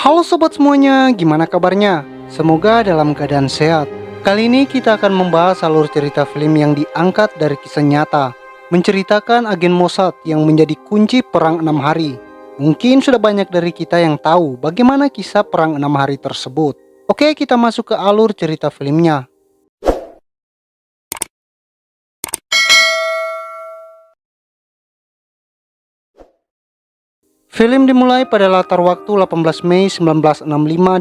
Halo sobat semuanya, gimana kabarnya? Semoga dalam keadaan sehat. Kali ini kita akan membahas alur cerita film yang diangkat dari kisah nyata, menceritakan agen Mossad yang menjadi kunci Perang 6 Hari. Mungkin sudah banyak dari kita yang tahu bagaimana kisah Perang 6 Hari tersebut. Oke, kita masuk ke alur cerita filmnya. Film dimulai pada latar waktu 18 Mei 1965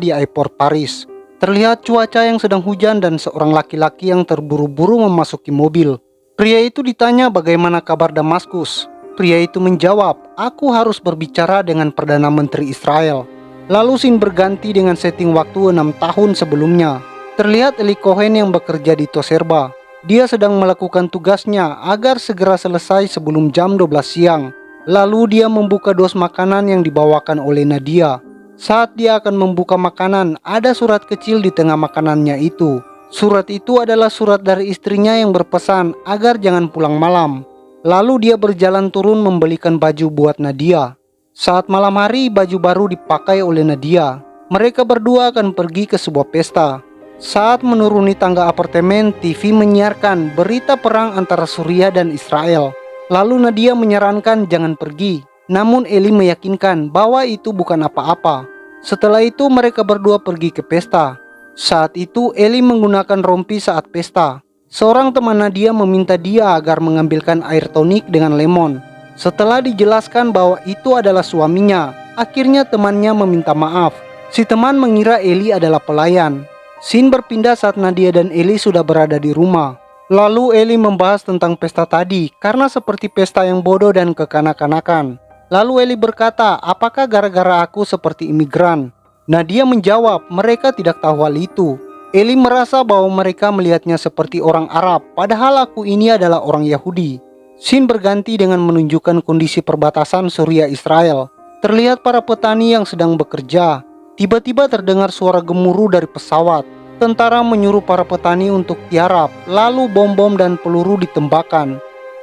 di airport Paris. Terlihat cuaca yang sedang hujan dan seorang laki-laki yang terburu-buru memasuki mobil. Pria itu ditanya bagaimana kabar Damaskus. Pria itu menjawab, "Aku harus berbicara dengan Perdana Menteri Israel." Lalu scene berganti dengan setting waktu 6 tahun sebelumnya. Terlihat Eli Cohen yang bekerja di Toserba. Dia sedang melakukan tugasnya agar segera selesai sebelum jam 12 siang. Lalu dia membuka dos makanan yang dibawakan oleh Nadia. Saat dia akan membuka makanan, ada surat kecil di tengah makanannya itu. Surat itu adalah surat dari istrinya yang berpesan agar jangan pulang malam. Lalu dia berjalan turun membelikan baju buat Nadia. Saat malam hari, baju baru dipakai oleh Nadia. Mereka berdua akan pergi ke sebuah pesta. Saat menuruni tangga apartemen, TV menyiarkan berita perang antara Suriah dan Israel. Lalu Nadia menyarankan jangan pergi. Namun Eli meyakinkan bahwa itu bukan apa-apa. Setelah itu mereka berdua pergi ke pesta. Saat itu Eli menggunakan rompi saat pesta. Seorang teman Nadia meminta dia agar mengambilkan air tonik dengan lemon. Setelah dijelaskan bahwa itu adalah suaminya, akhirnya temannya meminta maaf. Si teman mengira Eli adalah pelayan. Scene berpindah saat Nadia dan Eli sudah berada di rumah. Lalu Eli membahas tentang pesta tadi karena seperti pesta yang bodoh dan kekanak-kanakan. Lalu Eli berkata, "Apakah gara-gara aku seperti imigran?" Nadia menjawab, mereka tidak tahu hal itu. Eli merasa bahwa mereka melihatnya seperti orang Arab, padahal aku ini adalah orang Yahudi. Scene berganti dengan menunjukkan kondisi perbatasan Suriah Israel. Terlihat para petani yang sedang bekerja. Tiba-tiba terdengar suara gemuruh dari pesawat. Tentara menyuruh para petani untuk tiarap, lalu bom-bom dan peluru ditembakkan.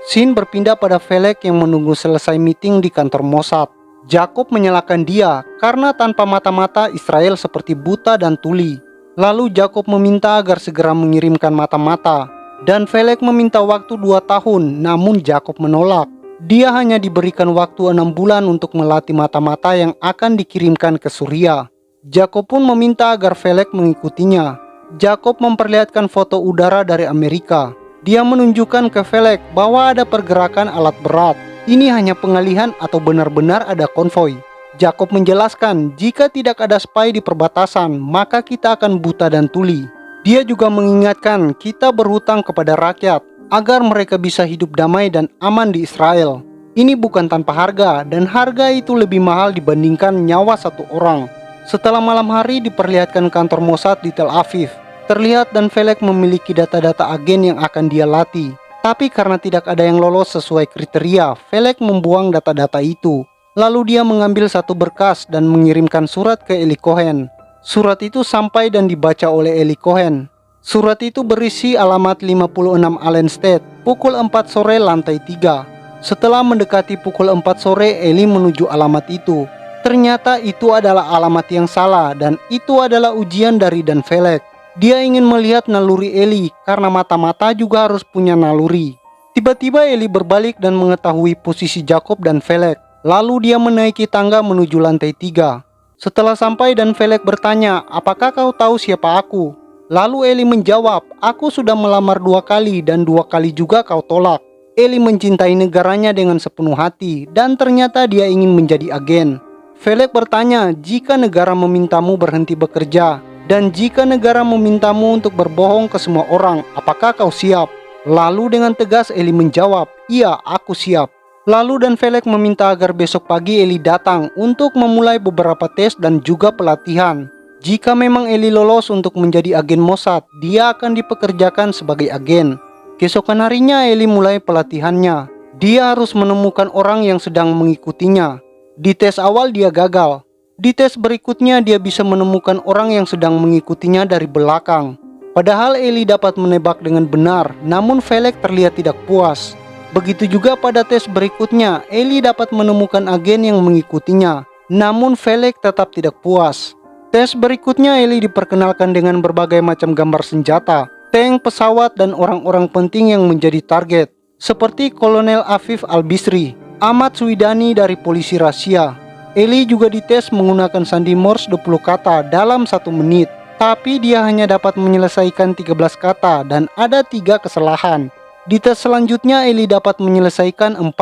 Scene berpindah pada Felek yang menunggu selesai meeting di kantor Mossad. Jacob menyalahkan dia karena tanpa mata-mata Israel seperti buta dan tuli. Lalu Jacob meminta agar segera mengirimkan mata-mata. Dan Felek meminta waktu 2 tahun, namun Jacob menolak. Dia hanya diberikan waktu 6 bulan untuk melatih mata-mata yang akan dikirimkan ke Suriah. Jacob pun meminta agar Felek mengikutinya. Jacob memperlihatkan foto udara dari Amerika. Dia menunjukkan ke Felek bahwa ada pergerakan alat berat. Ini hanya pengalihan atau benar-benar ada konvoi. Jacob menjelaskan jika tidak ada spy di perbatasan, maka kita akan buta dan tuli. Dia juga mengingatkan kita berhutang kepada rakyat agar mereka bisa hidup damai dan aman di Israel. Ini bukan tanpa harga dan harga itu lebih mahal dibandingkan nyawa satu orang. Setelah malam hari diperlihatkan kantor Mossad di Tel Aviv. Terlihat dan Felek memiliki data-data agen yang akan dia latih. Tapi karena tidak ada yang lolos sesuai kriteria, Felek membuang data-data itu. Lalu dia mengambil satu berkas dan mengirimkan surat ke Eli Cohen. Surat itu sampai dan dibaca oleh Eli Cohen. Surat itu berisi alamat 56 Allen State, pukul 4 sore lantai 3. Setelah mendekati pukul 4 sore, Eli menuju alamat itu. Ternyata itu adalah alamat yang salah dan itu adalah ujian dari Dan Felek. Dia ingin melihat naluri Eli karena mata-mata juga harus punya naluri. Tiba-tiba Eli berbalik dan mengetahui posisi Jacob dan Felek. Lalu dia menaiki tangga menuju lantai 3. Setelah sampai Dan Felek bertanya, "Apakah kau tahu siapa aku?" Lalu Eli menjawab, "Aku sudah melamar 2 kali dan 2 kali juga kau tolak." Eli mencintai negaranya dengan sepenuh hati dan ternyata dia ingin menjadi agen. Felek bertanya, "Jika negara memintamu berhenti bekerja, dan jika negara memintamu untuk berbohong ke semua orang, apakah kau siap?" Lalu dengan tegas Eli menjawab, "Iya, aku siap." Lalu Dan Felek meminta agar besok pagi Eli datang untuk memulai beberapa tes dan juga pelatihan. Jika memang Eli lolos untuk menjadi agen Mossad, dia akan dipekerjakan sebagai agen. Keesokan harinya Eli mulai pelatihannya. Dia harus menemukan orang yang sedang mengikutinya. Di tes awal dia gagal. Di tes berikutnya dia bisa menemukan orang yang sedang mengikutinya dari belakang. Padahal Eli dapat menebak dengan benar, namun Felek terlihat tidak puas. Begitu juga pada tes berikutnya, Eli dapat menemukan agen yang mengikutinya. Namun Felek tetap tidak puas. Tes berikutnya Eli diperkenalkan dengan berbagai macam gambar senjata, tank, pesawat, dan orang-orang penting yang menjadi target, seperti Kolonel Afif Al-Bisri, Ahmad Swidani dari polisi rahasia. Eli juga dites menggunakan sandi Morse 20 kata dalam 1 menit, tapi dia hanya dapat menyelesaikan 13 kata dan ada 3 kesalahan. Di tes selanjutnya Eli dapat menyelesaikan 45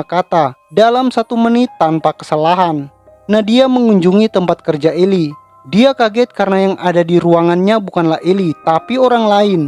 kata dalam 1 menit tanpa kesalahan. Nadia mengunjungi tempat kerja Eli. Dia kaget karena yang ada di ruangannya bukanlah Eli, tapi orang lain.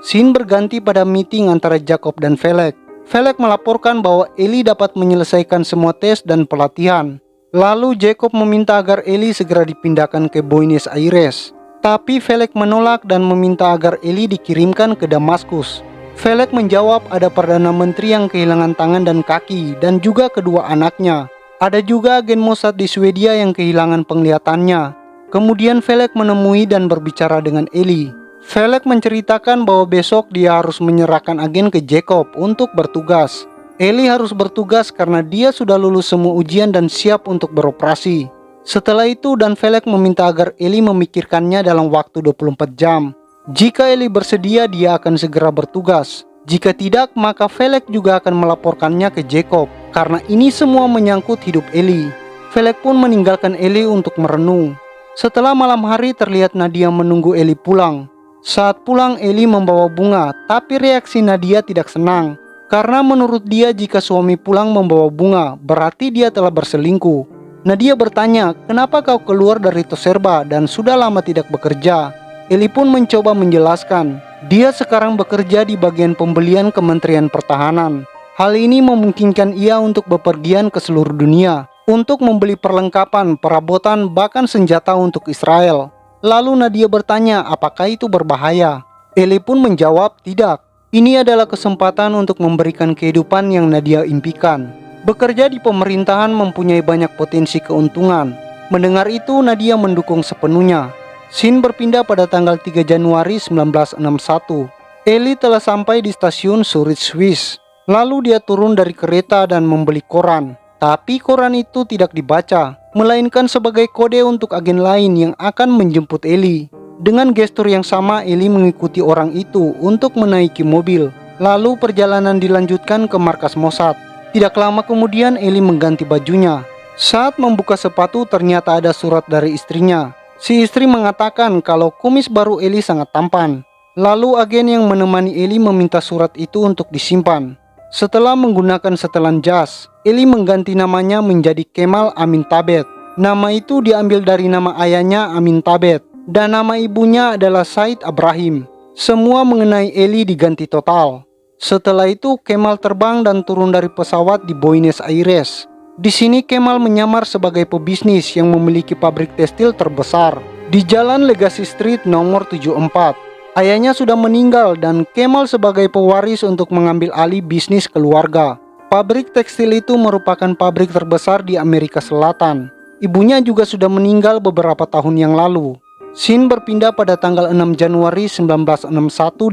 Scene berganti pada meeting antara Jacob dan Felek. Felek melaporkan bahwa Eli dapat menyelesaikan semua tes dan pelatihan. Lalu Jacob meminta agar Eli segera dipindahkan ke Buenos Aires. Tapi Felek menolak dan meminta agar Eli dikirimkan ke Damaskus. Felek menjawab ada Perdana Menteri yang kehilangan tangan dan kaki dan juga kedua anaknya. Ada juga agen Mossad di Swedia yang kehilangan penglihatannya. Kemudian Felek menemui dan berbicara dengan Eli. Felek menceritakan bahwa besok dia harus menyerahkan agen ke Jacob untuk bertugas. Eli harus bertugas karena dia sudah lulus semua ujian dan siap untuk beroperasi. Setelah itu Dan Felek meminta agar Eli memikirkannya dalam waktu 24 jam. Jika Eli bersedia, dia akan segera bertugas. Jika tidak, maka Felek juga akan melaporkannya ke Jacob, karena ini semua menyangkut hidup Eli. Felek pun meninggalkan Eli untuk merenung. Setelah malam hari, terlihat Nadia menunggu Eli pulang. Saat pulang, Eli membawa bunga, tapi reaksi Nadia tidak senang. Karena menurut dia jika suami pulang membawa bunga, berarti dia telah berselingkuh. Nadia bertanya, kenapa kau keluar dari Toserba dan sudah lama tidak bekerja? Eli pun mencoba menjelaskan, dia sekarang bekerja di bagian pembelian Kementerian Pertahanan. Hal ini memungkinkan ia untuk bepergian ke seluruh dunia, untuk membeli perlengkapan, perabotan, bahkan senjata untuk Israel. Lalu Nadia bertanya, apakah itu berbahaya? Eli pun menjawab, tidak. Ini adalah kesempatan untuk memberikan kehidupan yang Nadia impikan. Bekerja di pemerintahan mempunyai banyak potensi keuntungan. Mendengar itu, Nadia mendukung sepenuhnya. Scene berpindah pada tanggal 3 Januari 1961. Eli telah sampai di stasiun Zurich, Swiss. Lalu dia turun dari kereta dan membeli koran. Tapi koran itu tidak dibaca, melainkan sebagai kode untuk agen lain yang akan menjemput Eli. Dengan gestur yang sama, Eli mengikuti orang itu untuk menaiki mobil. Lalu perjalanan dilanjutkan ke markas Mossad. Tidak lama kemudian Eli mengganti bajunya. Saat membuka sepatu, ternyata ada surat dari istrinya. Si istri mengatakan kalau kumis baru Eli sangat tampan. Lalu agen yang menemani Eli meminta surat itu untuk disimpan. Setelah menggunakan setelan jas, Eli mengganti namanya menjadi Kemal Amin Tabet. Nama itu diambil dari nama ayahnya Amin Tabet. Dan nama ibunya adalah Said Abrahim. Semua mengenai Eli diganti total. Setelah itu Kemal terbang dan turun dari pesawat di Buenos Aires. Di sini Kemal menyamar sebagai pebisnis yang memiliki pabrik tekstil terbesar di Jalan Legacy Street nomor 74. Ayahnya sudah meninggal dan Kemal sebagai pewaris untuk mengambil alih bisnis keluarga. Pabrik tekstil itu merupakan pabrik terbesar di Amerika Selatan. Ibunya juga sudah meninggal beberapa tahun yang lalu. Scene berpindah pada tanggal 6 Januari 1961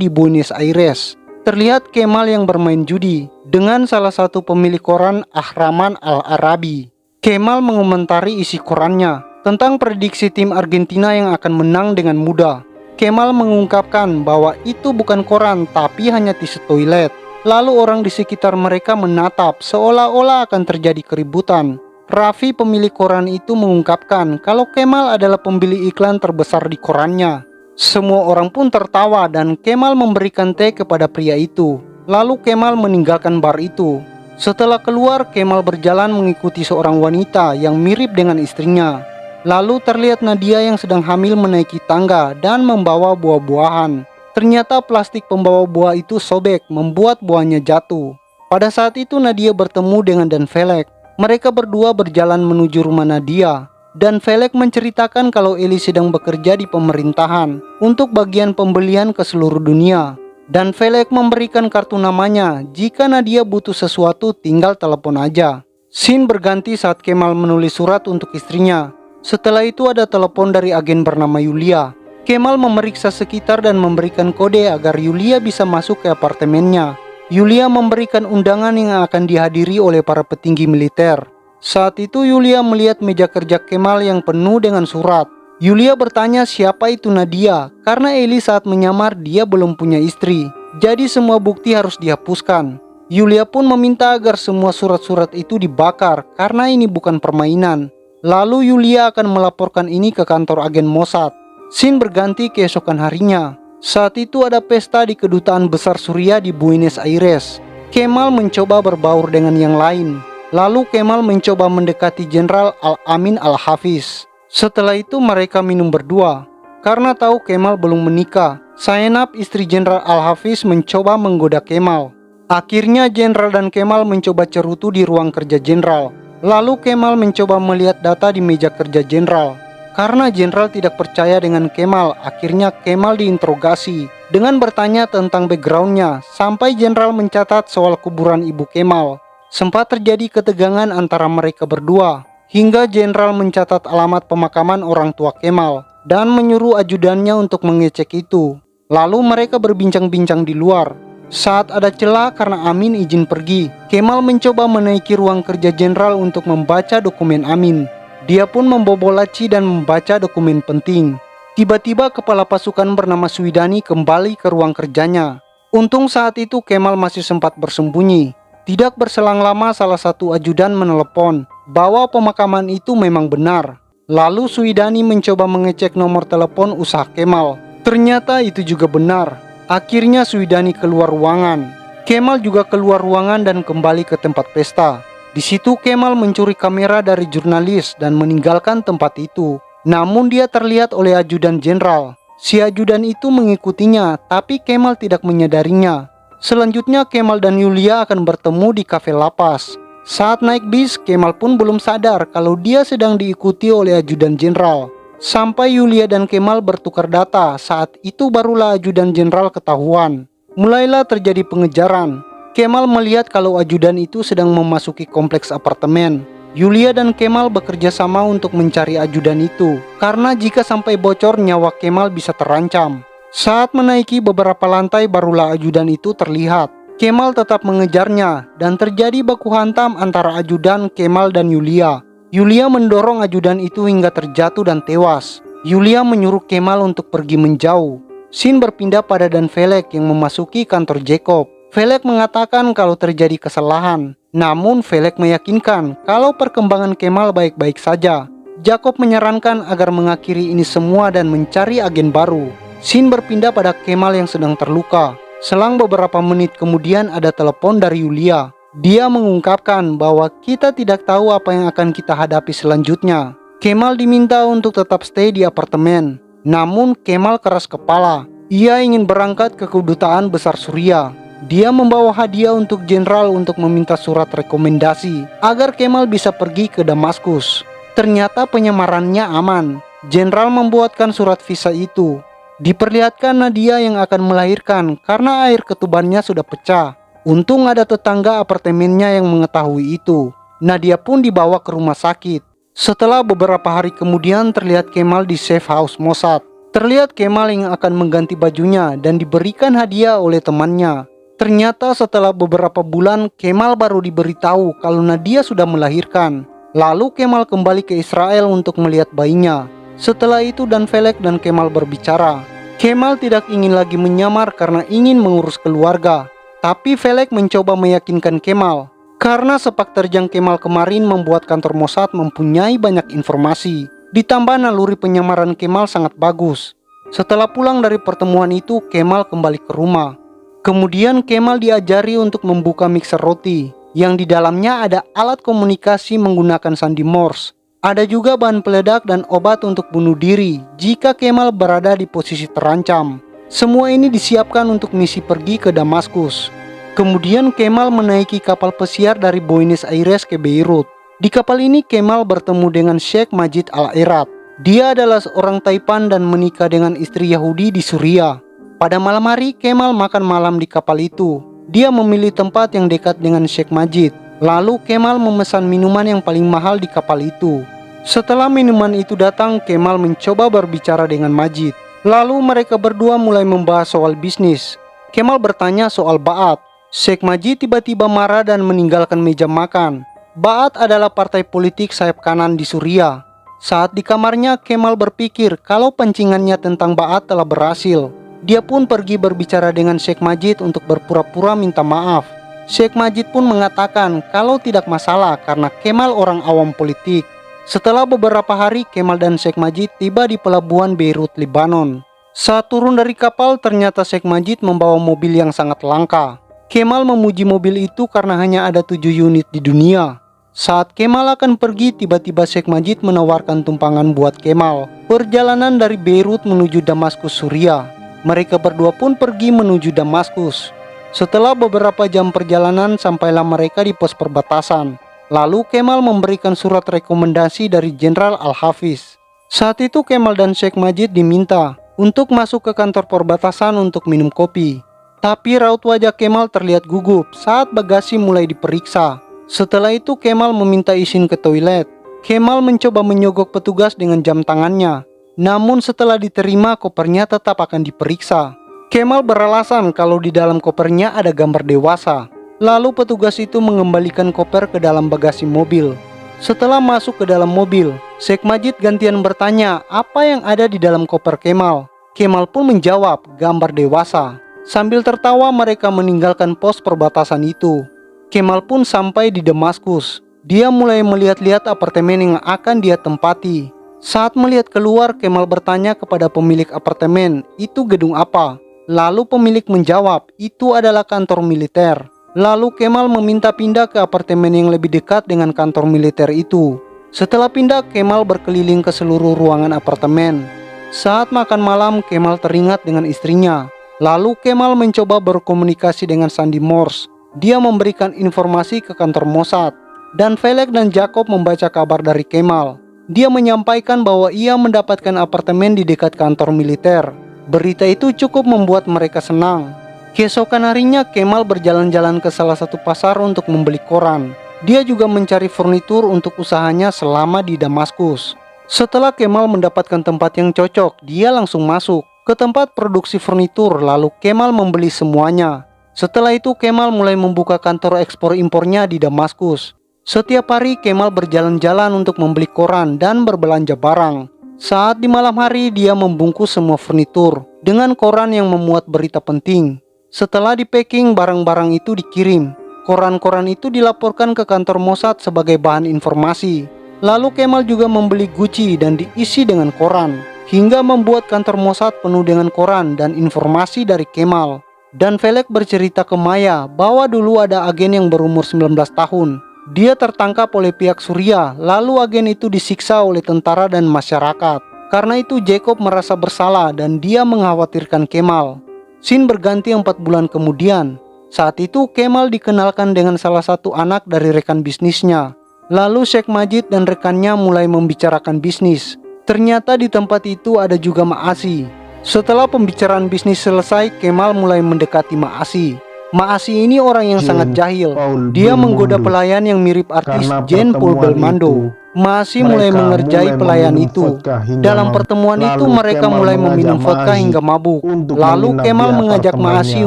di Buenos Aires. Terlihat Kemal yang bermain judi dengan salah satu pemilik koran Ahraman Al-Arabi. Kemal mengomentari isi korannya tentang prediksi tim Argentina yang akan menang dengan mudah. Kemal mengungkapkan bahwa itu bukan koran tapi hanya tisu toilet. Lalu orang di sekitar mereka menatap seolah-olah akan terjadi keributan. Raffi pemilik koran itu mengungkapkan kalau Kemal adalah pembeli iklan terbesar di korannya. Semua orang pun tertawa dan Kemal memberikan teh kepada pria itu. Lalu Kemal meninggalkan bar itu. Setelah keluar, Kemal berjalan mengikuti seorang wanita yang mirip dengan istrinya. Lalu terlihat Nadia yang sedang hamil menaiki tangga dan membawa buah-buahan. Ternyata plastik pembawa buah itu sobek, membuat buahnya jatuh. Pada saat itu Nadia bertemu dengan Dan Felek. Mereka berdua berjalan menuju rumah Nadia. Dan Felek menceritakan kalau Eli sedang bekerja di pemerintahan untuk bagian pembelian ke seluruh dunia. Dan Felek memberikan kartu namanya. Jika Nadia butuh sesuatu, tinggal telepon aja. Scene berganti saat Kemal menulis surat untuk istrinya. Setelah itu ada telepon dari agen bernama Yulia. Kemal memeriksa sekitar dan memberikan kode agar Yulia bisa masuk ke apartemennya. Yulia memberikan undangan yang akan dihadiri oleh para petinggi militer. Saat itu Yulia melihat meja kerja Kemal yang penuh dengan surat. Yulia bertanya siapa itu Nadia, karena Eli saat menyamar dia belum punya istri. Jadi semua bukti harus dihapuskan. Yulia pun meminta agar semua surat-surat itu dibakar karena ini bukan permainan. Lalu Yulia akan melaporkan ini ke kantor agen Mossad. Scene berganti keesokan harinya. Saat itu ada pesta di kedutaan besar Suriah di Buenos Aires. Kemal mencoba berbaur dengan yang lain. Lalu Kemal mencoba mendekati Jenderal Al-Amin Al-Hafiz. Setelah itu mereka minum berdua. Karena tahu Kemal belum menikah, Zainab istri Jenderal Al-Hafiz mencoba menggoda Kemal. Akhirnya Jenderal dan Kemal mencoba cerutu di ruang kerja Jenderal. Lalu Kemal mencoba melihat data di meja kerja Jenderal. Karena Jenderal tidak percaya dengan Kemal, akhirnya Kemal diinterogasi dengan bertanya tentang backgroundnya sampai Jenderal mencatat soal kuburan ibu Kemal. Sempat terjadi ketegangan antara mereka berdua. Hingga Jenderal mencatat alamat pemakaman orang tua Kemal dan menyuruh ajudannya untuk mengecek itu. Lalu mereka berbincang-bincang di luar. Saat ada celah karena Amin izin pergi, Kemal mencoba menaiki ruang kerja Jenderal untuk membaca dokumen Amin. Dia pun membobol laci dan membaca dokumen penting. Tiba-tiba kepala pasukan bernama Swidani kembali ke ruang kerjanya. Untung saat itu Kemal masih sempat bersembunyi. Tidak berselang lama salah satu ajudan menelepon bahwa pemakaman itu memang benar. Lalu Swidani mencoba mengecek nomor telepon usaha Kemal. Ternyata itu juga benar. Akhirnya Swidani keluar ruangan. Kemal juga keluar ruangan dan kembali ke tempat pesta. Di situ Kemal mencuri kamera dari jurnalis dan meninggalkan tempat itu. Namun dia terlihat oleh ajudan Jenderal. Si ajudan itu mengikutinya, tapi Kemal tidak menyadarinya. Selanjutnya Kemal dan Yulia akan bertemu di kafe lapas. Saat naik bis, Kemal pun belum sadar kalau dia sedang diikuti oleh ajudan Jenderal. Sampai Yulia dan Kemal bertukar data, saat itu barulah ajudan Jenderal ketahuan. Mulailah terjadi pengejaran. Kemal melihat kalau ajudan itu sedang memasuki kompleks apartemen. Yulia dan Kemal bekerja sama untuk mencari ajudan itu, karena jika sampai bocor nyawa Kemal bisa terancam. Saat menaiki beberapa lantai barulah ajudan itu terlihat. Kemal tetap mengejarnya dan terjadi baku hantam antara ajudan Kemal dan Yulia. Yulia mendorong ajudan itu hingga terjatuh dan tewas. Yulia menyuruh Kemal untuk pergi menjauh. Scene berpindah pada Dan Velek yang memasuki kantor Jacob. Velek mengatakan kalau terjadi kesalahan. Namun Velek meyakinkan kalau perkembangan Kemal baik-baik saja. Jacob menyarankan agar mengakhiri ini semua dan mencari agen baru. Scene berpindah pada Kemal yang sedang terluka. Selang beberapa menit kemudian ada telepon dari Yulia. Dia mengungkapkan bahwa kita tidak tahu apa yang akan kita hadapi selanjutnya. Kemal diminta untuk tetap stay di apartemen. Namun Kemal keras kepala. Ia ingin berangkat ke kedutaan besar Suriah. Dia membawa hadiah untuk Jenderal untuk meminta surat rekomendasi agar Kemal bisa pergi ke Damaskus. Ternyata penyamarannya aman. Jenderal membuatkan surat visa itu. Diperlihatkan Nadia yang akan melahirkan karena air ketubannya sudah pecah. Untung ada tetangga apartemennya yang mengetahui itu. Nadia pun dibawa ke rumah sakit. Setelah beberapa hari kemudian terlihat Kemal di safe house Mossad. Terlihat Kemal yang akan mengganti bajunya dan diberikan hadiah oleh temannya. Ternyata setelah beberapa bulan Kemal baru diberitahu kalau Nadia sudah melahirkan. Lalu Kemal kembali ke Israel untuk melihat bayinya. Setelah itu Dan Velek dan Kemal berbicara. Kemal tidak ingin lagi menyamar karena ingin mengurus keluarga. Tapi Velek mencoba meyakinkan Kemal. Karena sepak terjang Kemal kemarin membuat kantor Mossad mempunyai banyak informasi. Ditambah naluri penyamaran Kemal sangat bagus. Setelah pulang dari pertemuan itu, Kemal kembali ke rumah. Kemudian Kemal diajari untuk membuka mixer roti. Yang di dalamnya ada alat komunikasi menggunakan sandi Morse. Ada juga bahan peledak dan obat untuk bunuh diri jika Kemal berada di posisi terancam. Semua ini disiapkan untuk misi pergi ke Damaskus. Kemudian Kemal menaiki kapal pesiar dari Buenos Aires ke Beirut. Di kapal ini Kemal bertemu dengan Sheikh Majid Al-Erat. Dia adalah seorang Taipan dan menikah dengan istri Yahudi di Suriah. Pada malam hari Kemal makan malam di kapal itu. Dia memilih tempat yang dekat dengan Sheikh Majid. Lalu Kemal memesan minuman yang paling mahal di kapal itu. Setelah minuman itu datang, Kemal mencoba berbicara dengan Majid. Lalu mereka berdua mulai membahas soal bisnis. Kemal bertanya soal Ba'at. Sheikh Majid tiba-tiba marah dan meninggalkan meja makan. Ba'ath adalah partai politik sayap kanan di Suriah. Saat di kamarnya, Kemal berpikir kalau pancingannya tentang Ba'ath telah berhasil. Dia pun pergi berbicara dengan Sheikh Majid untuk berpura-pura minta maaf. Sheikh Majid pun mengatakan kalau tidak masalah karena Kemal orang awam politik. Setelah beberapa hari, Kemal dan Sheikh Majid tiba di pelabuhan Beirut, Lebanon. Saat turun dari kapal, ternyata Sheikh Majid membawa mobil yang sangat langka. Kemal memuji mobil itu karena hanya ada 7 unit di dunia. Saat Kemal akan pergi, tiba-tiba Sheikh Majid menawarkan tumpangan buat Kemal. Perjalanan dari Beirut menuju Damaskus, Suriah. Mereka berdua pun pergi menuju Damaskus. Setelah beberapa jam perjalanan, sampailah mereka di pos perbatasan. Lalu Kemal memberikan surat rekomendasi dari Jenderal Al-Hafiz. Saat itu Kemal dan Sheikh Majid diminta untuk masuk ke kantor perbatasan untuk minum kopi. Tapi raut wajah Kemal terlihat gugup saat bagasi mulai diperiksa. Setelah itu Kemal meminta izin ke toilet. Kemal mencoba menyogok petugas dengan jam tangannya. Namun setelah diterima, kopernya tetap akan diperiksa. Kemal beralasan kalau di dalam kopernya ada gambar dewasa. Lalu petugas itu mengembalikan koper ke dalam bagasi mobil. Setelah masuk ke dalam mobil, Sheikh Majid gantian bertanya apa yang ada di dalam koper Kemal. Kemal pun menjawab gambar dewasa. Sambil tertawa mereka meninggalkan pos perbatasan itu. Kemal pun sampai di Damaskus. Dia mulai melihat-lihat apartemen yang akan dia tempati. Saat melihat keluar, Kemal bertanya kepada pemilik apartemen, itu gedung apa? Lalu pemilik menjawab, itu adalah kantor militer. Lalu Kemal meminta pindah ke apartemen yang lebih dekat dengan kantor militer itu. Setelah pindah, Kemal berkeliling ke seluruh ruangan apartemen. Saat makan malam, Kemal teringat dengan istrinya. Lalu Kemal mencoba berkomunikasi dengan Sandy Morse. Dia memberikan informasi ke kantor Mossad. Dan Felek dan Jacob membaca kabar dari Kemal. Dia menyampaikan bahwa ia mendapatkan apartemen di dekat kantor militer. Berita itu cukup membuat mereka senang. Keesokan harinya Kemal berjalan-jalan ke salah satu pasar untuk membeli koran. Dia juga mencari furnitur untuk usahanya selama di Damaskus. Setelah Kemal mendapatkan tempat yang cocok, dia langsung masuk ke tempat produksi furnitur, lalu Kemal membeli semuanya. Setelah itu Kemal mulai membuka kantor ekspor impornya di Damaskus. Setiap hari Kemal berjalan-jalan untuk membeli koran dan berbelanja barang. Saat di malam hari dia membungkus semua furnitur dengan koran yang memuat berita penting. Setelah di packing, barang-barang itu dikirim. Koran-koran itu dilaporkan ke kantor Mossad sebagai bahan informasi. Lalu Kemal juga membeli Gucci dan diisi dengan koran, hingga membuat kantor Mossad penuh dengan koran dan informasi dari Kemal. Dan Felek bercerita ke Maya bahwa dulu ada agen yang berumur 19 tahun. Dia tertangkap oleh pihak Suriah, lalu agen itu disiksa oleh tentara dan masyarakat. Karena itu Jacob merasa bersalah dan dia mengkhawatirkan Kemal. Scene berganti 4 bulan kemudian. Saat itu Kemal dikenalkan dengan salah satu anak dari rekan bisnisnya. Lalu Sheikh Majid dan rekannya mulai membicarakan bisnis. Ternyata di tempat itu ada juga Ma'asi. Setelah pembicaraan bisnis selesai, Kemal mulai mendekati Ma'asi. Ma'asi ini orang yang sangat jahil. Dia menggoda pelayan yang mirip artis Jean Paul Belmondo. Ma'asi mulai mengerjai pelayan itu. Dalam pertemuan itu mereka mulai meminum vodka hingga mabuk. Lalu Kemal mengajak Ma'asi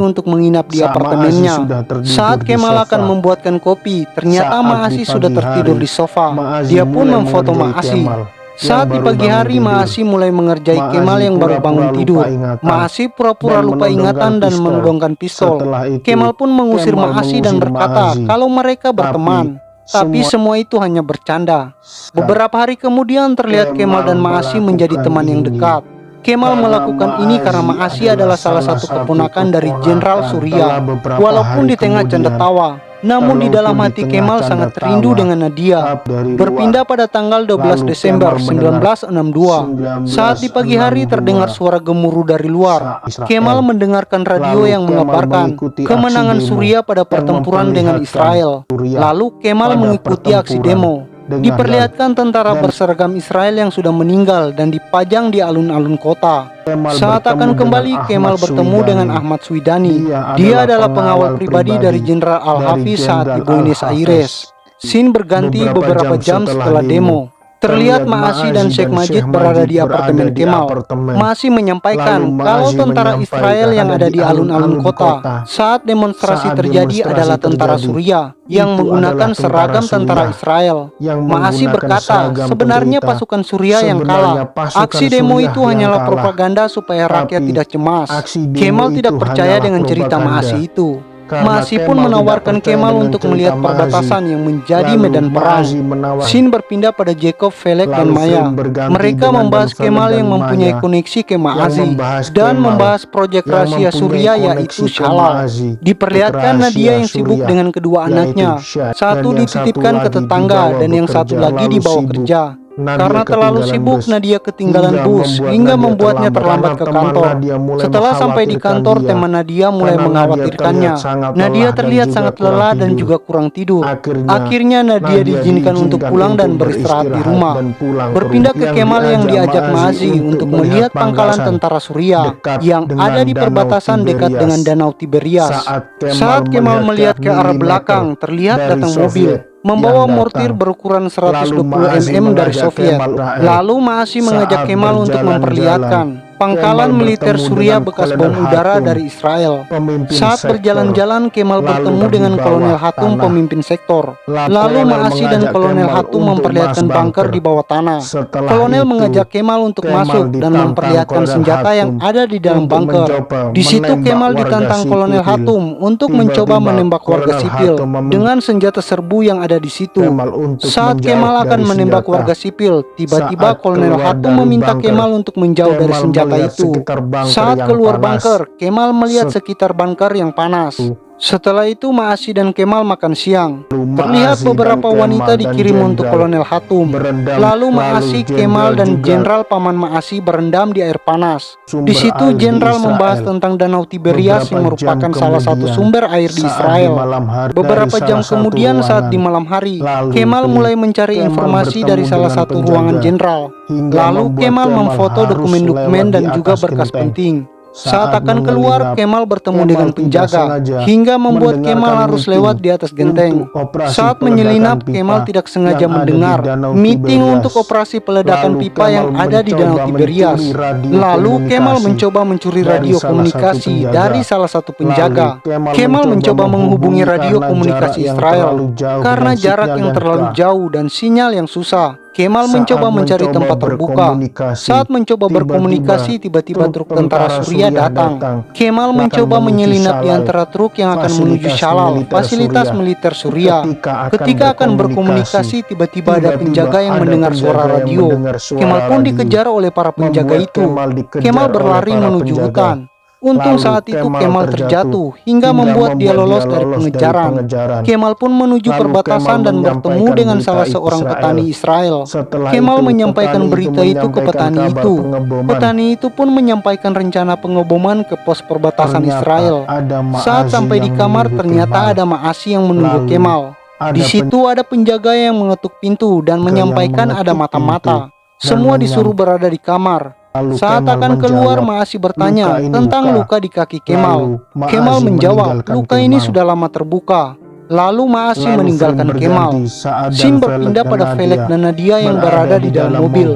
untuk menginap di apartemennya. Saat Kemal akan membuatkan kopi, ternyata Ma'asi sudah tertidur di sofa. Dia pun memfoto Ma'asi. Saat di pagi hari, Ma'asi mulai mengerjai Kemal yang baru bangun tidur. Ma'asi pura-pura lupa ingatan dan menodongkan pistol. Kemal pun mengusir Ma'asi dan berkata kalau mereka berteman. Tapi semua itu hanya bercanda. Beberapa hari kemudian terlihat Kemal dan Ma'asi menjadi teman yang dekat. Kemal melakukan ini karena Ma'asi adalah salah satu keponakan dari Jenderal Suriah. Walaupun di tengah canda tawa, namun di dalam hati Kemal sangat rindu dengan Nadia. Berpindah pada tanggal 12 Desember 1962. Saat di pagi hari terdengar suara gemuruh dari luar. Kemal mendengarkan radio yang mengabarkan kemenangan Suriah pada pertempuran dengan Israel. Lalu Kemal mengikuti aksi demo. Diperlihatkan tentara berseragam Israel yang sudah meninggal dan dipajang di alun-alun kota. Saat akan kembali, Kemal bertemu dengan Ahmad Swidani. Dia adalah pengawal pribadi dari Jenderal Al-Hafiz saat di Buenos Aires. Scene berganti beberapa jam setelah demo. Terlihat Ma'asy dan Sheikh Majid berada di apartemen Kemal. Ma'asy menyampaikan kalau tentara Israel yang ada di alun-alun kota saat demonstrasi terjadi adalah tentara Suriah yang menggunakan seragam tentara Israel. Ma'asy berkata, sebenarnya pasukan Suriah yang kalah. Aksi demo itu hanyalah propaganda supaya rakyat tidak cemas. Kemal tidak percaya dengan cerita Ma'asy itu. Ma'asy pun menawarkan Kemal untuk melihat perbatasan yang menjadi medan perang. Scene berpindah pada Jacob, Felek, dan Maya. Mereka membahas Kemal yang mempunyai koneksi ke Ma'asy dan membahas proyek rahasia Suriah yaitu Shalal. Diperlihatkan Nadia yang sibuk dengan kedua anaknya. Satu dititipkan ke tetangga dan yang satu lagi dibawa kerja. Karena terlalu sibuk, Nadia ketinggalan bus hingga membuatnya terlambat ke kantor. Setelah sampai di kantor, teman Nadia mulai mengkhawatirkannya. Nadia terlihat sangat lelah dan juga kurang tidur. Akhirnya Nadia diizinkan untuk pulang dan beristirahat di rumah. Berpindah ke Kemal yang diajak Ma'asy untuk melihat pangkalan tentara Suriah yang ada di perbatasan dekat dengan Danau Tiberias. Saat Kemal melihat ke arah belakang, terlihat datang mobil membawa mortir berukuran 120 mm dari Soviet. Lalu Ma'asy mengajak Kemal untuk memperlihatkan pangkalan militer Suriah bekas bom udara dari Israel. Saat berjalan-jalan, Kemal bertemu dengan Kolonel Hatum, pemimpin sektor. Lalu Ma'asy dan Kolonel Hatum memperlihatkan bunker di bawah tanah. Kolonel mengajak Kemal untuk masuk dan memperlihatkan senjata yang ada di dalam bunker. Di situ Kemal ditantang Kolonel Hatum untuk mencoba menembak warga sipil dengan senjata serbu yang ada di situ. Saat Kemal akan menembak warga sipil, tiba-tiba Kolonel Hatum meminta Kemal untuk menjauh dari senjata itu. Saat keluar bunker, Kemal melihat sekitar bunker yang panas. Setelah itu Ma'asy dan Kemal makan siang. Terlihat beberapa wanita dikirim untuk Kolonel Hatum. Lalu Ma'asy, Kemal, dan Jenderal paman Ma'asy berendam di air panas. Di situ Jenderal membahas tentang Danau Tiberias yang merupakan salah satu sumber air di Israel. Beberapa jam kemudian saat di malam hari, Kemal mulai mencari informasi dari salah satu ruangan Jenderal. Lalu Kemal memfoto dokumen-dokumen dan juga berkas penting. Saat akan keluar, Kemal bertemu dengan penjaga hingga membuat Kemal harus lewat di atas genteng. Saat menyelinap, Kemal tidak sengaja mendengar meeting untuk operasi peledakan pipa yang ada di Danau Tiberias. Lalu Kemal mencoba mencuri radio komunikasi dari salah satu penjaga. Kemal mencoba menghubungi radio komunikasi Israel karena jarak yang terlalu jauh dan sinyal yang susah. Kemal mencoba mencari tempat terbuka. Saat mencoba berkomunikasi, tiba-tiba truk tentara Suriah datang. Kemal mencoba menyelinap di antara truk yang akan menuju Shalal, fasilitas militer Suriah. Ketika akan berkomunikasi, tiba-tiba ada penjaga yang mendengar suara radio. Kemal pun dikejar oleh para penjaga itu. Kemal berlari menuju hutan. Untung saat itu Kemal terjatuh hingga membuat dia lolos dari pengejaran. Kemal pun menuju perbatasan dan bertemu dengan salah seorang petani Israel. Kemal menyampaikan berita itu ke petani itu. Petani itu pun menyampaikan rencana pengeboman ke pos perbatasan Israel. Saat sampai di kamar, ternyata ada Ma'asy yang menunggu Kemal. Di situ ada penjaga yang mengetuk pintu dan menyampaikan ada mata-mata. Semua disuruh berada di kamar. Saat akan keluar, Ma'asy bertanya tentang luka di kaki Kemal. Kemal menjawab, luka ini sudah lama terbuka. Lalu Ma'asy meninggalkan Kemal. Scene berpindah pada Felek dan Nadia yang berada di dalam mobil.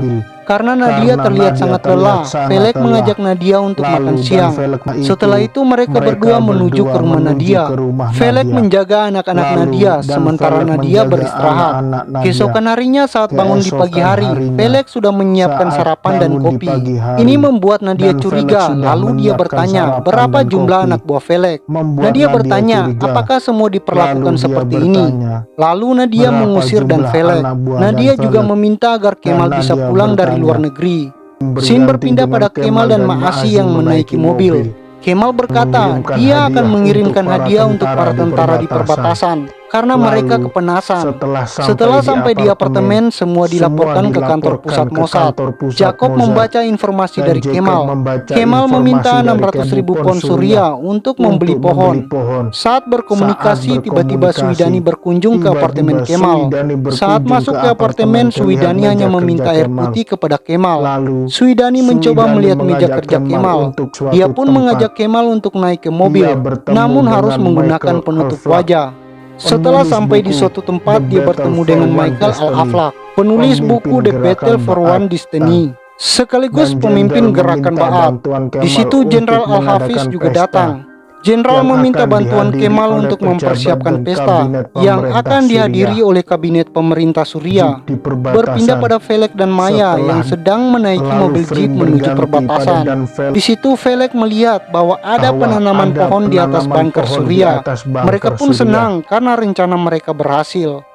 Karena Nadia terlihat sangat lelah, Felek mengajak Nadia untuk makan siang. Setelah itu mereka berdua menuju ke rumah Nadia. Felek menjaga anak-anak Nadia, sementara Nadia beristirahat. Keesokan harinya saat bangun di pagi hari, Felek sudah menyiapkan sarapan dan kopi. Ini membuat Nadia curiga, lalu dia bertanya, berapa jumlah anak buah Felek? Nadia bertanya, apakah semua diperlakukan seperti ini? Lalu Nadia mengusir dan Felek. Nadia juga meminta agar Kemal bisa pulang dari luar negeri. Scene berpindah pada Kemal dan Ma'asy yang menaiki mobil. Kemal berkata dia akan mengirimkan hadiah untuk para tentara di perbatasan karena mereka kepenasan. Setelah sampai di apartemen, semua dilaporkan ke kantor pusat Mossad. Jacob membaca informasi dari Kemal. Kemal meminta 600.000 pon Suriah untuk membeli pohon. Saat berkomunikasi, tiba-tiba Swidani berkunjung ke apartemen Kemal. Saat masuk ke apartemen, Swidani hanya meminta air putih kepada Kemal. Swidani mencoba melihat meja kerja Kemal. Dia pun mengajak Kemal untuk naik ke mobil, namun harus menggunakan penutup wajah. Setelah sampai di suatu tempat, dia bertemu dengan Michael Al-Aflaq, penulis buku The Battle for One Destiny, sekaligus pemimpin gerakan Ba'ath. Di situ Jenderal Al-Hafiz juga datang. Jenderal meminta bantuan Kemal untuk mempersiapkan pesta yang akan dihadiri oleh kabinet pemerintah Suriah. Berpindah pada Felek dan Maya yang sedang menaiki mobil jeep menuju perbatasan. Di situ Felek melihat bahwa ada penanaman pohon di atas bunker Suriah. Mereka pun senang karena rencana mereka berhasil.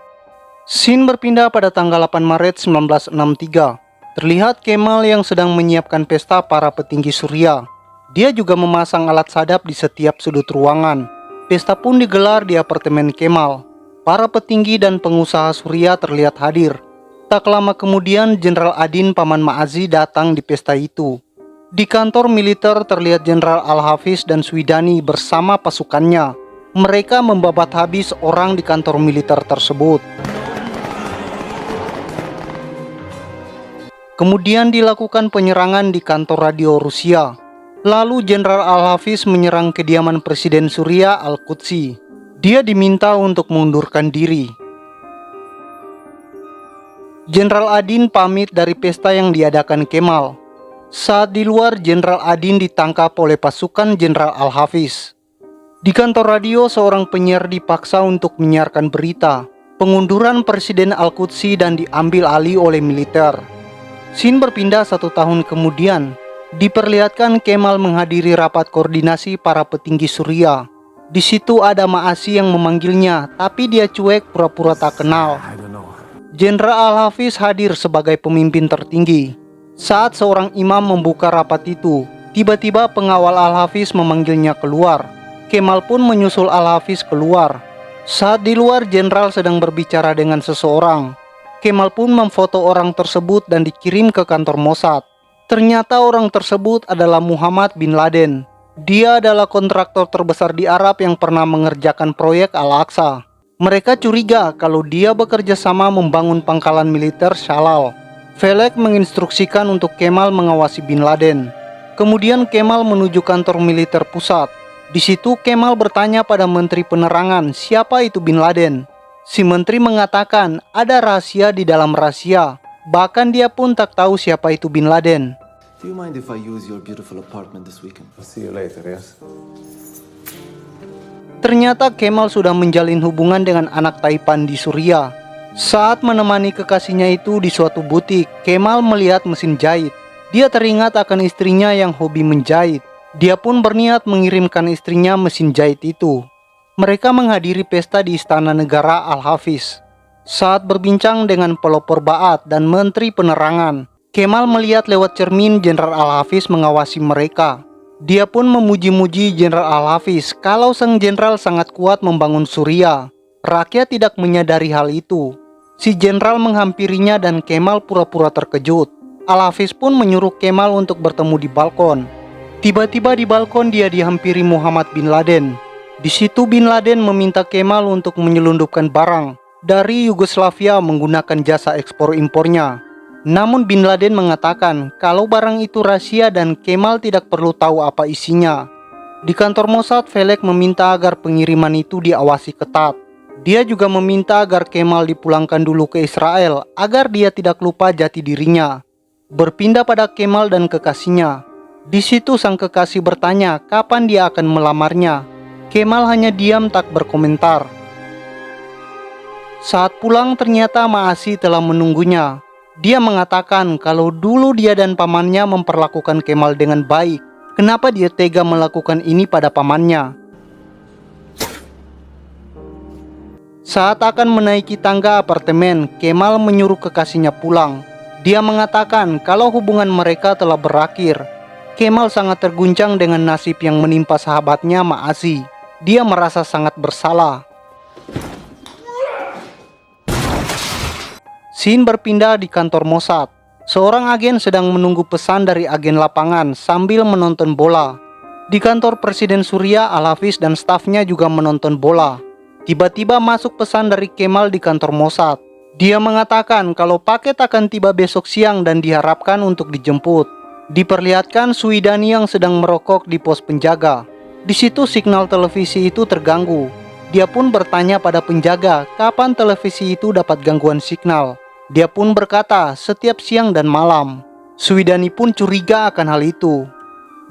Scene berpindah pada tanggal 8 Maret 1963. Terlihat Kemal yang sedang menyiapkan pesta para petinggi Suriah. Dia juga memasang alat sadap di setiap sudut ruangan. Pesta pun digelar di apartemen Kemal. Para petinggi dan pengusaha Suriah terlihat hadir. Tak lama kemudian Jenderal Adin paman Ma'azi datang di pesta itu. Di kantor militer terlihat Jenderal Al-Hafiz dan Swidani bersama pasukannya. Mereka membabat habis orang di kantor militer tersebut. Kemudian dilakukan penyerangan di kantor radio Rusia. Lalu Jenderal Al-Hafiz menyerang kediaman Presiden Suriah Al-Qudsi. Dia diminta untuk mengundurkan diri. Jenderal Adin pamit dari pesta yang diadakan Kemal. Saat di luar, Jenderal Adin ditangkap oleh pasukan Jenderal Al-Hafiz. Di kantor radio, seorang penyiar dipaksa untuk menyiarkan berita pengunduran Presiden Al-Qudsi dan diambil alih oleh militer. Scene berpindah 1 tahun kemudian. Diperlihatkan Kemal menghadiri rapat koordinasi para petinggi Suriah. Di situ ada Ma'asi yang memanggilnya, tapi dia cuek pura-pura tak kenal. Jenderal Al-Hafiz hadir sebagai pemimpin tertinggi. Saat seorang imam membuka rapat itu, tiba-tiba pengawal Al-Hafiz memanggilnya keluar. Kemal pun menyusul Al-Hafiz keluar. Saat di luar, jenderal sedang berbicara dengan seseorang. Kemal pun memfoto orang tersebut dan dikirim ke kantor Mossad. Ternyata orang tersebut adalah Muhammad bin Laden. Dia adalah kontraktor terbesar di Arab yang pernah mengerjakan proyek Al-Aqsa. Mereka curiga kalau dia bekerja sama membangun pangkalan militer Shalal. Felek menginstruksikan untuk Kemal mengawasi bin Laden. Kemudian Kemal menuju kantor militer pusat. Di situ Kemal bertanya pada Menteri Penerangan siapa itu bin Laden. Si menteri mengatakan ada rahasia di dalam rahasia. Bahkan dia pun tak tahu siapa itu bin Laden. Do you mind if I use your beautiful apartment this weekend? I'll see you later, yes? Ternyata Kemal sudah menjalin hubungan dengan anak Taipan di Suriah. Saat menemani kekasihnya itu di suatu butik, Kemal melihat mesin jahit. Dia teringat akan istrinya yang hobi menjahit. Dia pun berniat mengirimkan istrinya mesin jahit itu. Mereka menghadiri pesta di Istana Negara Al-Hafiz. Saat berbincang dengan pelopor Ba'ath dan Menteri Penerangan, Kemal melihat lewat cermin Jenderal Al-Hafiz mengawasi mereka. Dia pun memuji-muji Jenderal Al-Hafiz kalau sang jenderal sangat kuat membangun Suriah. Rakyat tidak menyadari hal itu. Si jenderal menghampirinya dan Kemal pura-pura terkejut. Al-Hafiz pun menyuruh Kemal untuk bertemu di balkon. Tiba-tiba di balkon dia dihampiri Muhammad bin Laden. Di situ bin Laden meminta Kemal untuk menyelundupkan barang dari Yugoslavia menggunakan jasa ekspor impornya. Namun bin Laden mengatakan kalau barang itu rahasia dan Kemal tidak perlu tahu apa isinya. Di kantor Mossad, Felek meminta agar pengiriman itu diawasi ketat. Dia juga meminta agar Kemal dipulangkan dulu ke Israel agar dia tidak lupa jati dirinya. Berpindah pada Kemal dan kekasihnya. Di situ sang kekasih bertanya kapan dia akan melamarnya. Kemal hanya diam tak berkomentar. Saat pulang ternyata Ma'asi telah menunggunya. Dia mengatakan kalau dulu dia dan pamannya memperlakukan Kemal dengan baik. Kenapa dia tega melakukan ini pada pamannya? Saat akan menaiki tangga apartemen, Kemal menyuruh kekasihnya pulang. Dia mengatakan kalau hubungan mereka telah berakhir. Kemal sangat terguncang dengan nasib yang menimpa sahabatnya Ma'asi. Dia merasa sangat bersalah. Scene berpindah di kantor Mossad. Seorang agen sedang menunggu pesan dari agen lapangan sambil menonton bola. Di kantor Presiden Suriah, Al-Hafiz dan stafnya juga menonton bola. Tiba-tiba masuk pesan dari Kemal di kantor Mossad. Dia mengatakan kalau paket akan tiba besok siang dan diharapkan untuk dijemput. Diperlihatkan Swidani yang sedang merokok di pos penjaga. Di situ signal televisi itu terganggu. Dia pun bertanya pada penjaga kapan televisi itu dapat gangguan signal. Dia pun berkata setiap siang dan malam. Suwidani pun curiga akan hal itu.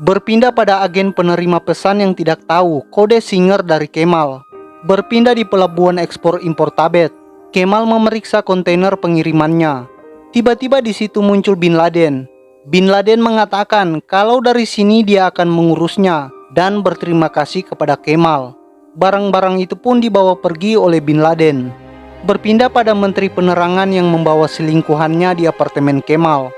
Berpindah pada agen penerima pesan yang tidak tahu kode Singer dari Kemal. Berpindah di pelabuhan ekspor impor Tabet. Kemal memeriksa kontainer pengirimannya. Tiba-tiba di situ muncul Bin Laden. Bin Laden mengatakan kalau dari sini dia akan mengurusnya dan berterima kasih kepada Kemal. Barang-barang itu pun dibawa pergi oleh Bin Laden. Berpindah pada Menteri Penerangan yang membawa selingkuhannya di apartemen Kemal.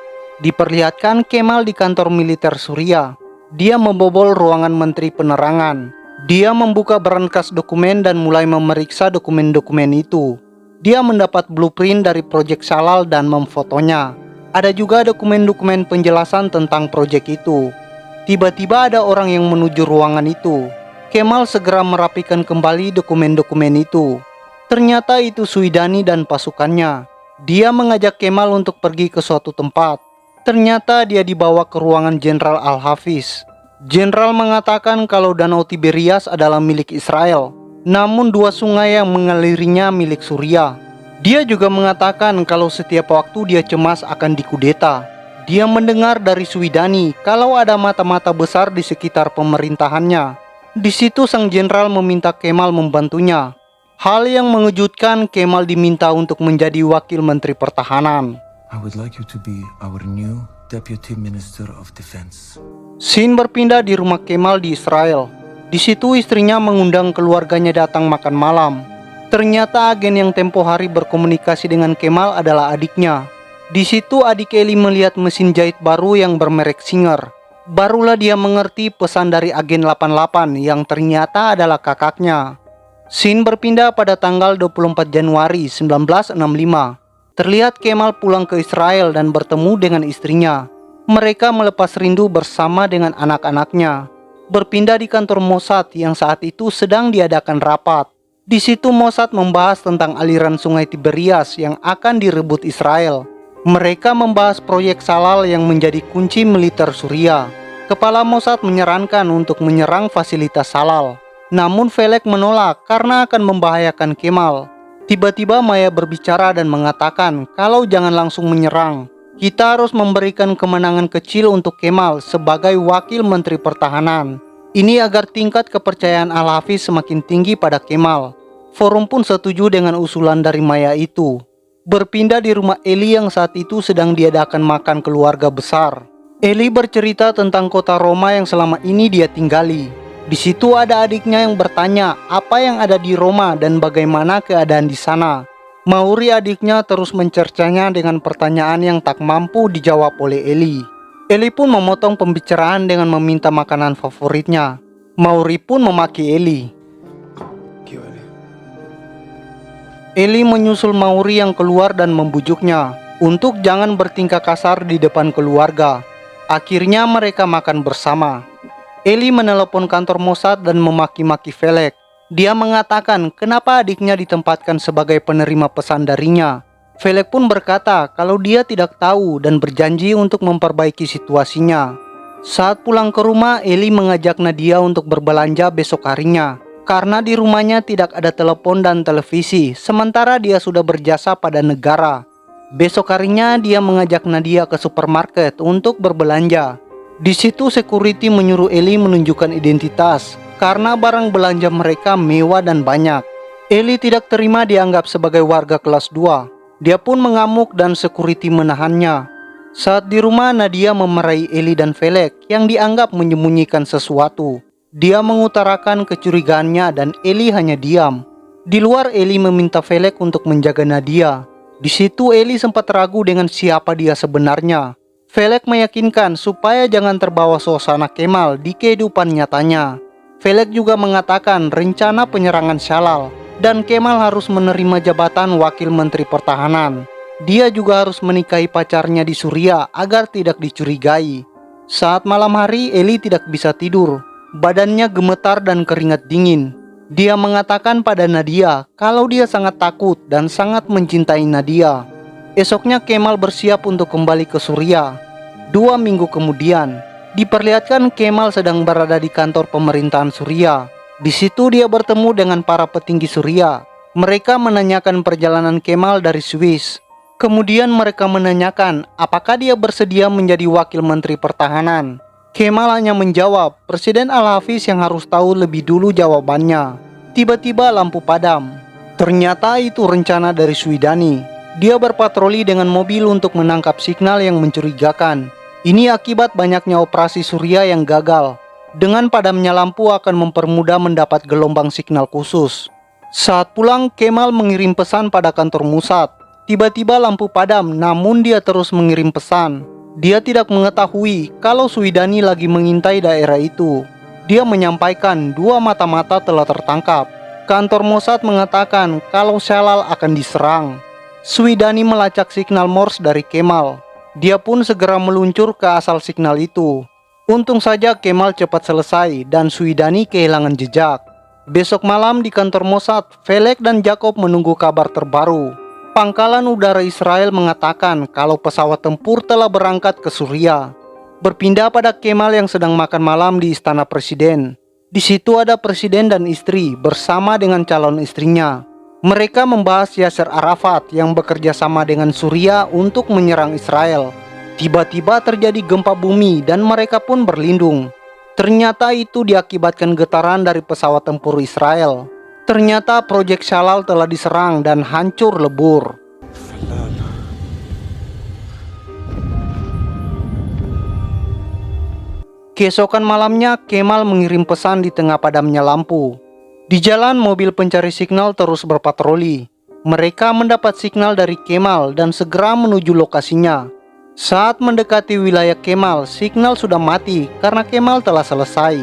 Diperlihatkan Kemal di kantor militer Suriah. Dia membobol ruangan Menteri Penerangan. Dia membuka berangkas dokumen dan mulai memeriksa dokumen-dokumen itu. Dia mendapat blueprint dari proyek Shalal dan memfotonya. Ada juga dokumen-dokumen penjelasan tentang proyek itu. Tiba-tiba ada orang yang menuju ruangan itu. Kemal segera merapikan kembali dokumen-dokumen itu. Ternyata itu Suwidani dan pasukannya. Dia mengajak Kemal untuk pergi ke suatu tempat. Ternyata dia dibawa ke ruangan Jenderal Al-Hafiz. Jenderal mengatakan kalau Danau Tiberias adalah milik Israel, namun dua sungai yang mengalirinya milik Suriah. Dia juga mengatakan kalau setiap waktu dia cemas akan dikudeta. Dia mendengar dari Suwidani kalau ada mata-mata besar di sekitar pemerintahannya. Di situ sang jenderal meminta Kemal membantunya. Hal yang mengejutkan, Kemal diminta untuk menjadi wakil menteri pertahanan. I would like you to be our new Deputy Minister of Defense. Scene berpindah di rumah Kemal di Israel. Di situ istrinya mengundang keluarganya datang makan malam. Ternyata agen yang tempo hari berkomunikasi dengan Kemal adalah adiknya. Di situ adik Eli melihat mesin jahit baru yang bermerek Singer. Barulah dia mengerti pesan dari agen 88 yang ternyata adalah kakaknya. Scene berpindah pada tanggal 24 Januari 1965. Terlihat Kemal pulang ke Israel dan bertemu dengan istrinya. Mereka melepas rindu bersama dengan anak-anaknya. Berpindah di kantor Mossad yang saat itu sedang diadakan rapat. Di situ Mossad membahas tentang aliran sungai Tiberias yang akan direbut Israel. Mereka membahas proyek Shalal yang menjadi kunci militer Suriah. Kepala Mossad menyarankan untuk menyerang fasilitas Shalal. Namun Felek menolak karena akan membahayakan Kemal. Tiba-tiba Maya berbicara dan mengatakan kalau jangan langsung menyerang. Kita harus memberikan kemenangan kecil untuk Kemal sebagai wakil menteri pertahanan. Ini agar tingkat kepercayaan Al-Hafiz semakin tinggi pada Kemal. Forum pun setuju dengan usulan dari Maya itu. Berpindah di rumah Eli yang saat itu sedang diadakan makan keluarga besar. Eli bercerita tentang kota Roma yang selama ini dia tinggali. Di situ ada adiknya yang bertanya apa yang ada di Roma dan bagaimana keadaan di sana. Mauri adiknya terus mencercanya dengan pertanyaan yang tak mampu dijawab oleh Eli. Eli pun memotong pembicaraan dengan meminta makanan favoritnya. Mauri pun memaki Eli. Eli menyusul Mauri yang keluar dan membujuknya untuk jangan bertingkah kasar di depan keluarga. Akhirnya mereka makan bersama. Eli menelepon kantor Mossad dan memaki-maki Felek. Dia mengatakan kenapa adiknya ditempatkan sebagai penerima pesan darinya. Felek pun berkata kalau dia tidak tahu dan berjanji untuk memperbaiki situasinya. Saat pulang ke rumah, Eli mengajak Nadia untuk berbelanja besok harinya. Karena di rumahnya tidak ada telepon dan televisi, sementara dia sudah berjasa pada negara. Besok harinya dia mengajak Nadia ke supermarket untuk berbelanja. Di situ security menyuruh Eli menunjukkan identitas karena barang belanja mereka mewah dan banyak. Eli tidak terima dianggap sebagai warga kelas 2. Dia pun mengamuk dan security menahannya. Saat di rumah, Nadia memarahi Eli dan Felek yang dianggap menyembunyikan sesuatu. Dia mengutarakan kecurigaannya dan Eli hanya diam. Di luar, Eli meminta Felek untuk menjaga Nadia. Di situ Eli sempat ragu dengan siapa dia sebenarnya. Felek meyakinkan supaya jangan terbawa suasana Kemal di kehidupan nyatanya. Felek juga mengatakan rencana penyerangan Shalal dan Kemal harus menerima jabatan wakil menteri pertahanan. Dia juga harus menikahi pacarnya di Suriah agar tidak dicurigai. Saat malam hari, Eli tidak bisa tidur. Badannya gemetar dan keringat dingin. Dia mengatakan pada Nadia kalau dia sangat takut dan sangat mencintai Nadia. Esoknya Kemal bersiap untuk kembali ke Suriah. 2 minggu kemudian, diperlihatkan Kemal sedang berada di kantor pemerintahan Suriah. Di situ dia bertemu dengan para petinggi Suriah. Mereka menanyakan perjalanan Kemal dari Swiss. Kemudian mereka menanyakan apakah dia bersedia menjadi wakil menteri pertahanan. Kemal hanya menjawab, Presiden Al-Hafiz yang harus tahu lebih dulu jawabannya. Tiba-tiba lampu padam. Ternyata itu rencana dari Suidani. Dia berpatroli dengan mobil untuk menangkap signal yang mencurigakan. Ini akibat banyaknya operasi Suriah yang gagal. Dengan padamnya lampu akan mempermudah mendapat gelombang signal khusus. Saat pulang, Kemal mengirim pesan pada kantor Mossad. Tiba-tiba lampu padam, namun dia terus mengirim pesan. Dia tidak mengetahui kalau Suidani lagi mengintai daerah itu. Dia menyampaikan 2 mata-mata telah tertangkap. Kantor Mossad mengatakan kalau Shalal akan diserang. Suidani melacak signal Morse dari Kemal. Dia pun segera meluncur ke asal signal itu. Untung saja Kemal cepat selesai dan Suidani kehilangan jejak. Besok malam di kantor Mossad, Felek dan Jacob menunggu kabar terbaru. Pangkalan udara Israel mengatakan kalau pesawat tempur telah berangkat ke Suriah. Berpindah pada Kemal yang sedang makan malam di istana presiden. Di situ ada presiden dan istri bersama dengan calon istrinya. Mereka membahas Yasser Arafat yang bekerja sama dengan Suriah untuk menyerang Israel. Tiba-tiba terjadi gempa bumi dan mereka pun berlindung. Ternyata itu diakibatkan getaran dari pesawat tempur Israel. Ternyata proyek Shalal telah diserang dan hancur lebur. Keesokan malamnya, Kemal mengirim pesan di tengah padamnya lampu. Di jalan, mobil pencari signal terus berpatroli. Mereka mendapat signal dari Kemal dan segera menuju lokasinya. Saat mendekati wilayah Kemal, signal sudah mati karena Kemal telah selesai.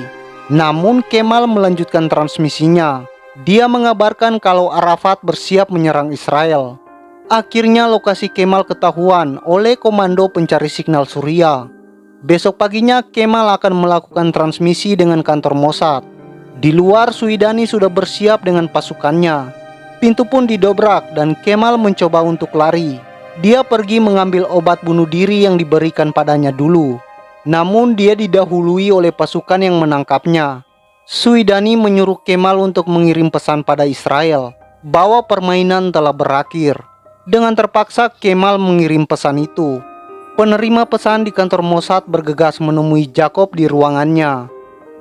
Namun Kemal melanjutkan transmisinya. Dia mengabarkan kalau Arafat bersiap menyerang Israel. Akhirnya lokasi Kemal ketahuan oleh komando pencari signal Suriah. Besok paginya Kemal akan melakukan transmisi dengan kantor Mossad. Di luar, Suidani sudah bersiap dengan pasukannya. Pintu pun didobrak dan Kemal mencoba untuk lari. Dia pergi mengambil obat bunuh diri yang diberikan padanya dulu. Namun dia didahului oleh pasukan yang menangkapnya. Suidani menyuruh Kemal untuk mengirim pesan pada Israel bahwa permainan telah berakhir. Dengan terpaksa Kemal mengirim pesan itu. Penerima pesan di kantor Mossad bergegas menemui Jacob di ruangannya.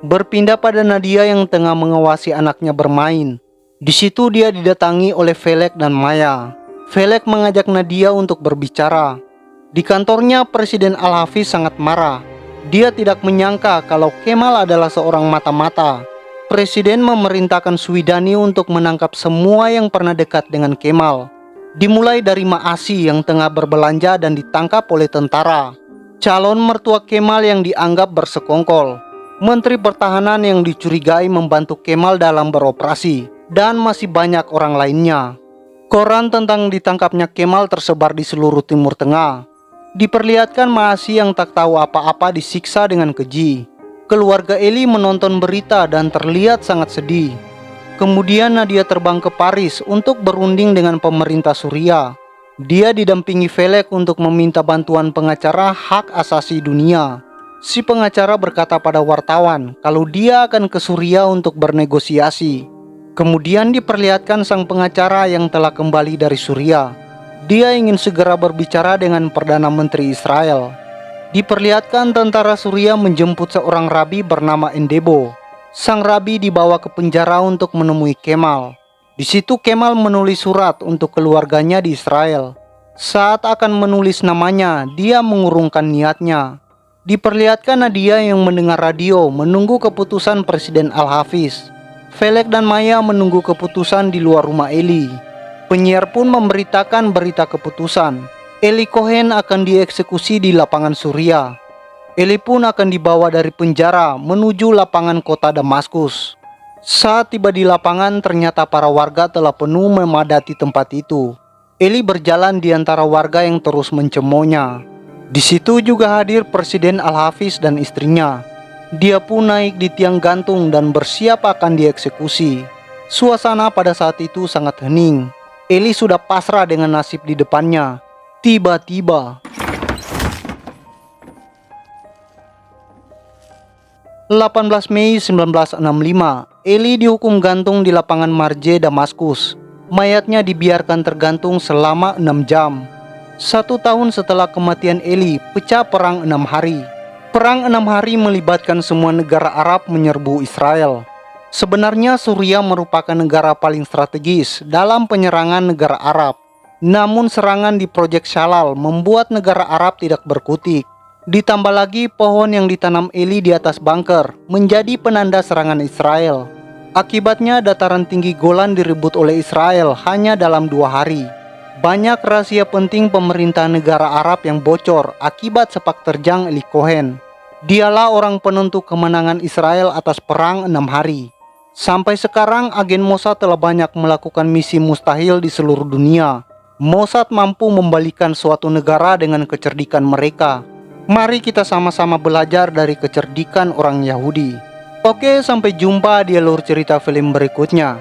Berpindah pada Nadia yang tengah mengawasi anaknya bermain. Di situ dia didatangi oleh Felek dan Maya. Felek mengajak Nadia untuk berbicara. Di kantornya, Presiden Al-Hafiz sangat marah. Dia tidak menyangka kalau Kemal adalah seorang mata-mata. Presiden memerintahkan Suidani untuk menangkap semua yang pernah dekat dengan Kemal. Dimulai dari Maasi yang tengah berbelanja dan ditangkap oleh tentara. Calon mertua Kemal yang dianggap bersekongkol. Menteri Pertahanan yang dicurigai membantu Kemal dalam beroperasi. Dan masih banyak orang lainnya. Koran tentang ditangkapnya Kemal tersebar di seluruh Timur Tengah. Diperlihatkan Maasi yang tak tahu apa-apa disiksa dengan keji. Keluarga Eli menonton berita dan terlihat sangat sedih. Kemudian Nadia terbang ke Paris untuk berunding dengan pemerintah Suriah. Dia didampingi Felek untuk meminta bantuan pengacara hak asasi dunia. Si pengacara berkata pada wartawan kalau dia akan ke Suriah untuk bernegosiasi. Kemudian diperlihatkan sang pengacara yang telah kembali dari Suriah. Dia ingin segera berbicara dengan Perdana Menteri Israel. Diperlihatkan tentara Suriah menjemput seorang rabi bernama Endebo. Sang rabi dibawa ke penjara untuk menemui Kemal. Di situ Kemal menulis surat untuk keluarganya di Israel. Saat akan menulis namanya, dia mengurungkan niatnya. Diperlihatkan Nadia yang mendengar radio menunggu keputusan Presiden Al-Hafiz. Felek dan Maya menunggu keputusan di luar rumah Eli. Penyiar pun memberitakan berita keputusan. Eli Cohen akan dieksekusi di lapangan Suriah. Eli pun akan dibawa dari penjara menuju lapangan kota Damaskus. Saat tiba di lapangan, ternyata para warga telah penuh memadati tempat itu. Eli berjalan di antara warga yang terus mencemonya. Di situ juga hadir Presiden Al-Hafiz dan istrinya. Dia pun naik di tiang gantung dan bersiap akan dieksekusi. Suasana pada saat itu sangat hening. Eli sudah pasrah dengan nasib di depannya. Tiba-tiba 18 Mei 1965, Eli dihukum gantung di lapangan Marje, Damaskus. Mayatnya dibiarkan tergantung selama 6 jam. 1 tahun setelah kematian Eli, pecah perang 6 hari. Perang 6 hari melibatkan semua negara Arab menyerbu Israel. Sebenarnya Suriah merupakan negara paling strategis dalam penyerangan negara Arab. Namun serangan di Project Shalal membuat negara Arab tidak berkutik. Ditambah lagi pohon yang ditanam Eli di atas bunker menjadi penanda serangan Israel. Akibatnya dataran tinggi Golan direbut oleh Israel hanya dalam 2 hari. Banyak rahasia penting pemerintah negara Arab yang bocor akibat sepak terjang Eli Cohen. Dialah orang penentu kemenangan Israel atas perang 6 hari. Sampai sekarang agen Mossad telah banyak melakukan misi mustahil di seluruh dunia. Mossad mampu membalikan suatu negara dengan kecerdikan mereka. Mari kita sama-sama belajar dari kecerdikan orang Yahudi. Oke, sampai jumpa di alur cerita film berikutnya.